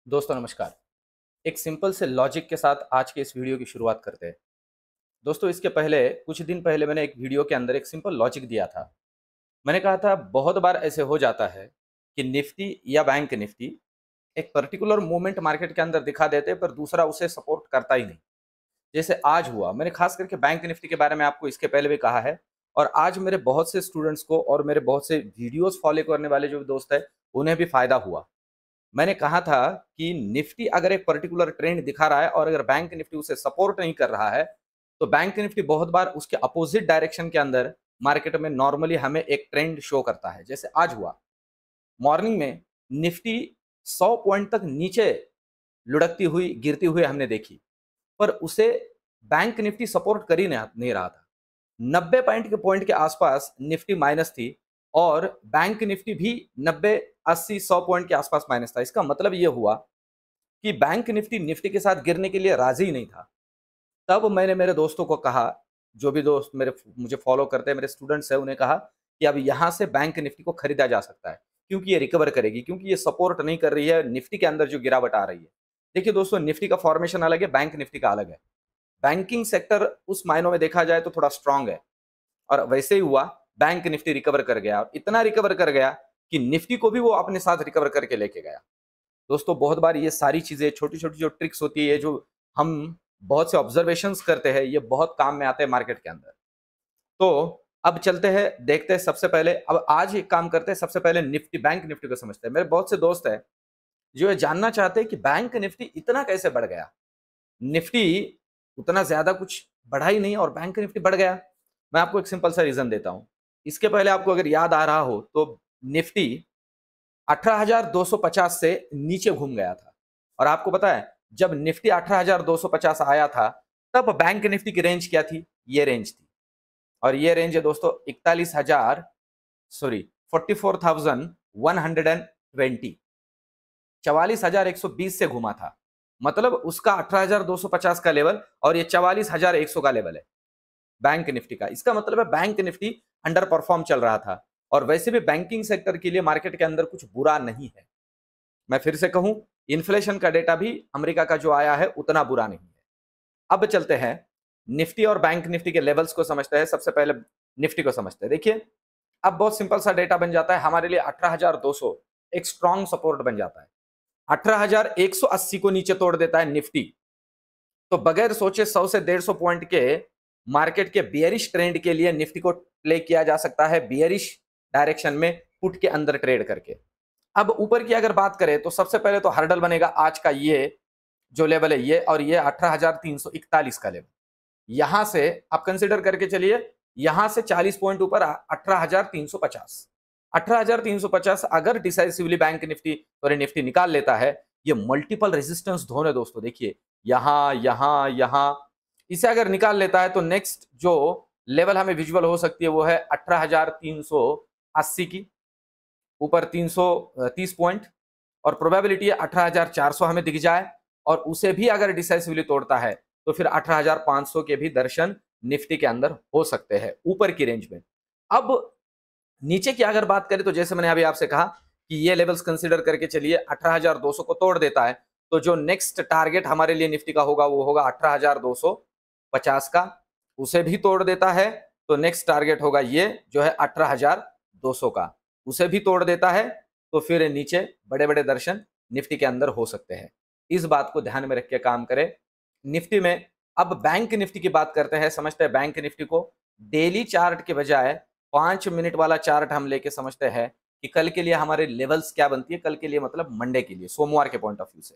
दोस्तों नमस्कार। एक सिंपल से लॉजिक के साथ आज के इस वीडियो की शुरुआत करते हैं। दोस्तों इसके पहले कुछ दिन पहले मैंने एक वीडियो के अंदर एक सिंपल लॉजिक दिया था। मैंने कहा था बहुत बार ऐसे हो जाता है कि निफ्टी या बैंक निफ्टी एक पर्टिकुलर मोमेंट मार्केट के अंदर दिखा देते हैं पर दूसरा उसे सपोर्ट करता ही नहीं। जैसे आज हुआ, मैंने खास करके बैंक निफ्टी के बारे में आपको इसके पहले भी कहा है और आज मेरे बहुत से स्टूडेंट्स को और मेरे बहुत से वीडियोस फॉलो करने वाले जो दोस्त हैं उन्हें भी फायदा हुआ। मैंने कहा था कि निफ्टी अगर एक पर्टिकुलर ट्रेंड दिखा रहा है और अगर बैंक निफ्टी उसे सपोर्ट नहीं कर रहा है, तो बैंक निफ्टी बहुत बार उसके अपोजिट डायरेक्शन के अंदर मार्केट में नॉर्मली हमें एक ट्रेंड शो करता है। जैसे आज हुआ, मॉर्निंग में निफ्टी 100 पॉइंट तक नीचे लुढ़कती हुई, गिरती हुई हमने देखी, पर उसे बैंक निफ्टी सपोर्ट कर ही नहीं रहा था। 90 पॉइंट के आसपास निफ्टी माइनस थी और बैंक निफ्टी भी 90, 80, 100 पॉइंट के आसपास माइनस था। इसका मतलब ये हुआ कि बैंक निफ्टी निफ्टी के साथ गिरने के लिए राजी ही नहीं था। तब मैंने मेरे दोस्तों को कहा, जो भी दोस्त मेरे मुझे फॉलो करते हैं, मेरे स्टूडेंट्स हैं, उन्हें कहा कि अब यहाँ से बैंक निफ्टी को खरीदा जा सकता है क्योंकि ये रिकवर करेगी, क्योंकि ये सपोर्ट नहीं कर रही है निफ्टी के अंदर जो गिरावट आ रही है। देखिए दोस्तों, निफ्टी का फॉर्मेशन अलग है, बैंक निफ्टी का अलग है। बैंकिंग सेक्टर उस मायनों में देखा जाए तो थोड़ा स्ट्रांग है और वैसे ही हुआ, बैंक निफ्टी रिकवर कर गया और इतना रिकवर कर गया कि निफ्टी को भी वो अपने साथ रिकवर करके लेके गया। दोस्तों बहुत बार ये सारी चीजें, छोटी छोटी जो ट्रिक्स होती है, जो हम बहुत से ऑब्जर्वेशंस करते हैं, ये बहुत काम में आते हैं मार्केट के अंदर। तो अब चलते हैं, देखते हैं। सबसे पहले अब आज एक काम करते हैं, सबसे पहले निफ्टी बैंक निफ्टी को समझते हैं। मेरे बहुत से दोस्त हैं जो ये जानना चाहते हैं कि बैंक निफ्टी इतना कैसे बढ़ गया। निफ्टी उतना ज्यादा कुछ बढ़ा ही नहीं और बैंक निफ्टी बढ़ गया। मैं आपको एक सिंपल सा रीजन देता हूं। इसके पहले आपको अगर याद आ रहा हो तो निफ्टी 18,250 से नीचे घूम गया था और आपको पता है जब निफ्टी 18,250 आया था तब बैंक निफ्टी की रेंज क्या थी? ये रेंज थी और ये रेंज है दोस्तों 44,120, 44,120 से घुमा था। मतलब उसका 18,250 का लेवल और ये 44,100 का लेवल है बैंक निफ्टी का। इसका मतलब है बैंक निफ्टी अंडर परफॉर्म चल रहा था और वैसे भी बैंकिंग सेक्टर के लिए मार्केट के अंदर कुछ बुरा नहीं है। मैं फिर से कहूं, इन्फ्लेशन का डेटा भी अमेरिका का जो आया है उतना बुरा नहीं है। अब चलते हैं निफ्टी और बैंक निफ्टी के लेवल्स को समझते हैं। सबसे पहले निफ्टी को समझते हैं। देखिए, अब बहुत सिंपल सा डेटा बन जाता है हमारे लिए। 18,200 एक स्ट्रॉन्ग सपोर्ट बन जाता है। 18,180 को नीचे तोड़ देता है निफ्टी, तो बगैर सोचे 100 से 150 पॉइंट के मार्केट के बियरिश ट्रेंड के लिए निफ्टी को प्ले किया जा सकता है बियरिश डायरेक्शन में, पुट के अंदर ट्रेड करके। अब ऊपर की अगर बात करें तो सबसे पहले तो हर्डल बनेगा आज का ये जो लेवल है, ये और ये 18,341 का लेवल। यहां से आप कंसिडर करके चलिए, यहां से 40 पॉइंट ऊपर 18,350। 18,350 अगर डिसाइसिवली बैंक निफ्टी और निफ्टी निकाल लेता है, ये मल्टीपल रेजिस्टेंस जोन है दोस्तों। देखिए यहां यहां यहां, इसे अगर निकाल लेता है तो नेक्स्ट जो लेवल हमें विजुअल हो सकती है वो है 18,380 की, ऊपर 330 पॉइंट और प्रोबेबिलिटी है 18,400 हमें दिख जाए और उसे भी अगर डिसाइसिवली तोड़ता है तो फिर 18,500 के भी दर्शन निफ्टी के अंदर हो सकते हैं ऊपर की रेंज में। अब नीचे की अगर बात करें तो जैसे मैंने अभी आपसे कहा कि ये लेवल्स कंसीडर करके चलिए, 18,200 को तोड़ देता है तो जो नेक्स्ट टारगेट हमारे लिए निफ्टी का होगा वो होगा 18,250 का। उसे भी तोड़ देता है तो नेक्स्ट टारगेट होगा ये जो है 18,200 का। उसे भी तोड़ देता है तो फिर नीचे बड़े बड़े दर्शन निफ्टी के अंदर हो सकते हैं। इस बात को ध्यान में रख के काम करें निफ्टी में। अब बैंक निफ्टी की बात करते हैं, समझते हैं बैंक निफ्टी को। डेली चार्ट के बजाय 5 मिनट वाला चार्ट हम लेके समझते हैं कि कल के लिए हमारे लेवल्स क्या बनती है। कल के लिए मतलब मंडे के लिए, सोमवार के पॉइंट ऑफ व्यू से।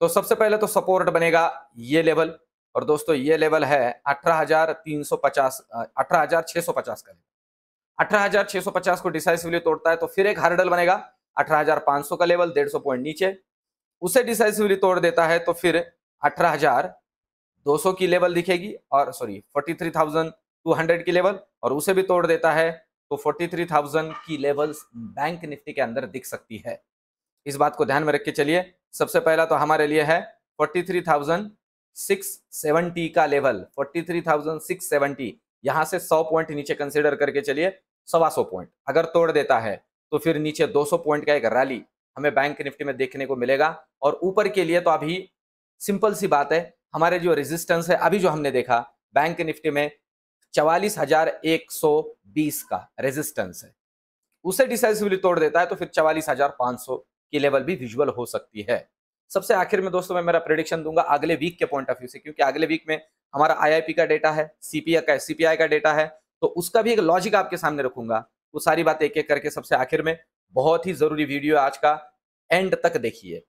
तो सबसे पहले तो सपोर्ट बनेगा ये लेवल और दोस्तों ये लेवल है 18,350, 18,650 का। 18,650 को डिसाइसिवली तोड़ता है तो फिर एक हर्डल बनेगा 18,500 का लेवल, 150 पॉइंट नीचे। उसे डिसाइसिवली तोड़ देता है तो फिर 18,200 की लेवल दिखेगी और 43,200 की लेवल, और उसे भी तोड़ देता है तो 43,000 की लेवल्स बैंक निफ्टी के अंदर दिख सकती है। इस बात को ध्यान में रख के चलिए। सबसे पहला तो हमारे लिए है 43,670 का लेवल, 43,670। यहां से 100 पॉइंट नीचे कंसीडर करके चलिए, 125 पॉइंट अगर तोड़ देता है तो फिर नीचे 200 पॉइंट का एक रैली हमें बैंक निफ्टी में देखने को मिलेगा और ऊपर के लिए तो अभी सिंपल सी बात है, हमारे जो रेजिस्टेंस है अभी जो हमने देखा बैंक निफ्टी में 44,120 का रेजिस्टेंस है, उसे डिसाइसिवली तोड़ देता है तो फिर 44,500 की लेवल भी विजुअल हो सकती है। सबसे आखिर में दोस्तों मैं मेरा प्रेडिक्शन दूंगा अगले वीक के पॉइंट ऑफ व्यू से, क्योंकि अगले वीक में हमारा आईआईपी का डेटा है, सीपीआई का डेटा है, तो उसका भी एक लॉजिक आपके सामने रखूंगा। वो सारी बातें एक एक करके सबसे आखिर में, बहुत ही जरूरी वीडियो आज का, एंड तक देखिए।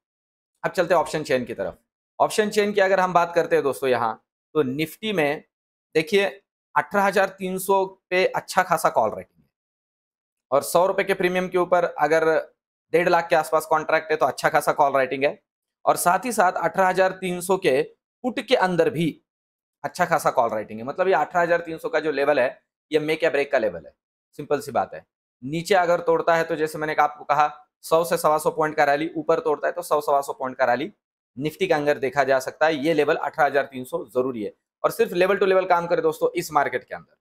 अब चलते हैं ऑप्शन चेन की तरफ। ऑप्शन चेन की अगर हम बात करते हैं दोस्तों यहाँ, तो निफ्टी में देखिए 18,300 पे अच्छा खासा कॉल रेटिंग है, और 100 रुपए के प्रीमियम के ऊपर अगर 1.5 लाख के आसपास कॉन्ट्रैक्ट है तो अच्छा खासा कॉल राइटिंग है, और साथ ही साथ 18,300 के पुट के अंदर भी अच्छा खासा कॉल राइटिंग है। मतलब ये 18,300 का जो लेवल है ये मेक या ब्रेक का लेवल है, सिंपल सी बात है। नीचे अगर तोड़ता है तो जैसे मैंने आपको कहा 100 से 125 पॉइंट का रैली, ऊपर तोड़ता है तो 100-125 पॉइंट का रैली निफ्टी के अंदर देखा जा सकता है। ये लेवल 18,300 जरूरी है, और सिर्फ लेवल टू लेवल काम करे दोस्तों इस मार्केट के अंदर,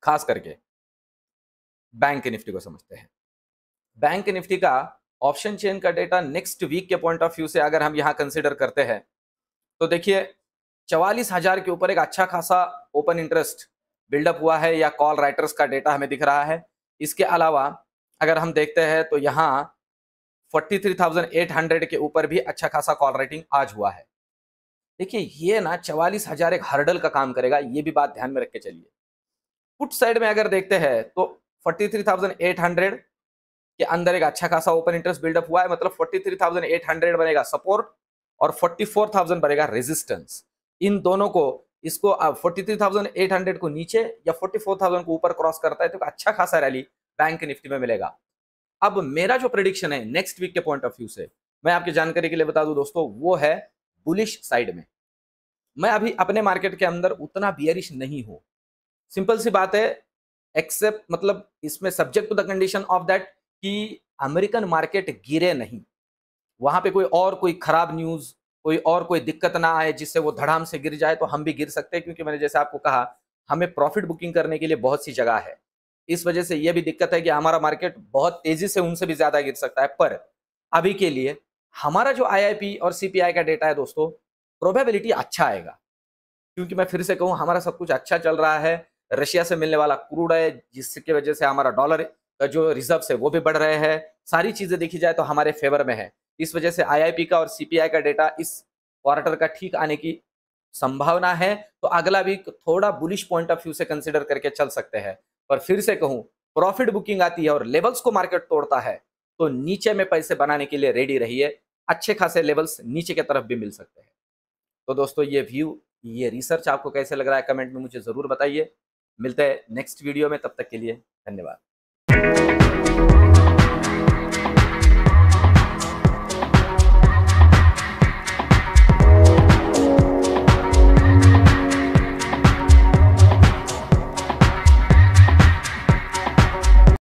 खास करके बैंक निफ्टी को समझते हैं। बैंक निफ्टी का ऑप्शन चेन का डेटा नेक्स्ट वीक के पॉइंट ऑफ व्यू से अगर हम यहां कंसीडर करते हैं तो देखिए 44,000 के ऊपर एक अच्छा खासा ओपन इंटरेस्ट बिल्डअप हुआ है, या कॉल राइटर्स का डेटा हमें दिख रहा है। इसके अलावा अगर हम देखते हैं तो यहाँ 43,800 के ऊपर भी अच्छा खासा कॉल राइटिंग आज हुआ है। देखिए ये ना 44,000 एक हर्डल का काम करेगा, ये भी बात ध्यान में रख के चलिए। पुट साइड में अगर देखते हैं तो 43,800 के अंदर एक अच्छा खासा ओपन इंटरेस्ट बिल्डअप हुआ है, मतलब 43,800 बनेगा सपोर्ट और 44,000 बनेगा रेजिस्टेंस। इन दोनों को, इसको 43,800 को नीचे या 44,000 को ऊपर क्रॉस करता है तो अच्छा खासा रैली बैंक निफ्टी में मिलेगा। अब मेरा जो प्रेडिक्शन है नेक्स्ट वीक के पॉइंट ऑफ व्यू से, मैं आपकी जानकारी के लिए बता दूं दोस्तों, वो है बुलिश साइड में। मैं अभी अपने मार्केट के अंदर उतना बियरिश नहीं हूं, सिंपल सी बात है, एक्सेप्ट मतलब इसमें subject to the condition of that कि अमेरिकन मार्केट गिरे नहीं, वहां पे कोई खराब न्यूज, कोई दिक्कत ना आए जिससे वो धड़ाम से गिर जाए, तो हम भी गिर सकते हैं, क्योंकि मैंने जैसे आपको कहा हमें प्रॉफिट बुकिंग करने के लिए बहुत सी जगह है। इस वजह से ये भी दिक्कत है कि हमारा मार्केट बहुत तेजी से उनसे भी ज्यादा गिर सकता है। पर अभी के लिए हमारा जो आईआईपी और सीपीआई का डेटा है दोस्तों, प्रोबेबिलिटी अच्छा आएगा, क्योंकि मैं फिर से कहूं हमारा सब कुछ अच्छा चल रहा है। रशिया से मिलने वाला क्रूड है जिसकी वजह से हमारा डॉलर का जो रिजर्व है वो भी बढ़ रहे हैं, सारी चीजें देखी जाए तो हमारे फेवर में है। इस वजह से आईआईपी का और सीपीआई का डेटा इस क्वार्टर का ठीक आने की संभावना है, तो अगला वीक थोड़ा बुलिश पॉइंट ऑफ व्यू से कंसिडर करके चल सकते हैं। पर फिर से कहूं, प्रॉफिट बुकिंग आती है और लेवल्स को मार्केट तोड़ता है तो नीचे में पैसे बनाने के लिए रेडी रहिए, अच्छे खासे लेवल्स नीचे की तरफ भी मिल सकते हैं। तो दोस्तों ये व्यू, ये रिसर्च आपको कैसे लग रहा है कमेंट में मुझे जरूर बताइए। मिलते हैं नेक्स्ट वीडियो में, तब तक के लिए धन्यवाद।